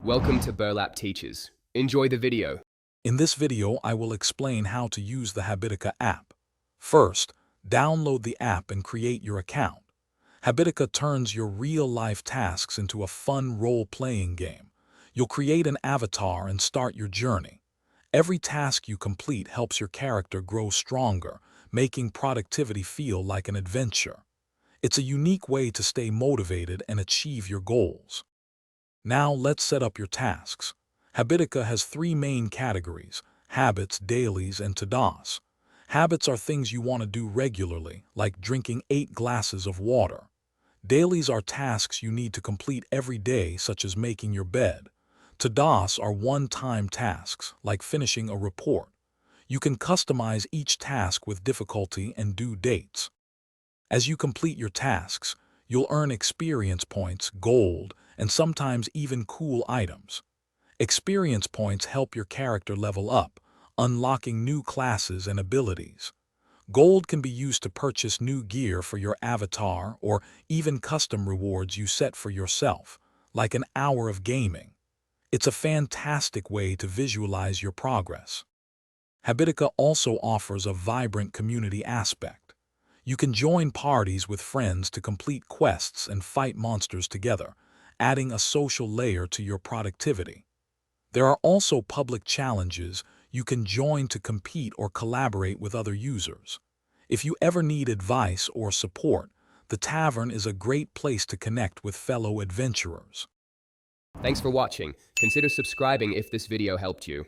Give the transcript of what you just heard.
Welcome to Burlap Teachers. Enjoy the video. In this video, I will explain how to use the Habitica app. First, download the app and create your account. Habitica turns your real-life tasks into a fun role-playing game. You'll create an avatar and start your journey. Every task you complete helps your character grow stronger, making productivity feel like an adventure. It's a unique way to stay motivated and achieve your goals. Now let's set up your tasks. Habitica has three main categories: habits, dailies, and to-dos. Habits are things you want to do regularly, like drinking 8 glasses of water. Dailies are tasks you need to complete every day, such as making your bed. To-dos are one-time tasks, like finishing a report. You can customize each task with difficulty and due dates. As you complete your tasks, you'll earn experience points, gold, and sometimes even cool items. Experience points help your character level up, unlocking new classes and abilities. Gold can be used to purchase new gear for your avatar or even custom rewards you set for yourself, like an hour of gaming. It's a fantastic way to visualize your progress. Habitica also offers a vibrant community aspect. You can join parties with friends to complete quests and fight monsters together, adding a social layer to your productivity. There are also public challenges you can join to compete or collaborate with other users. If you ever need advice or support, the tavern is a great place to connect with fellow adventurers. Thanks for watching. Consider subscribing if this video helped you.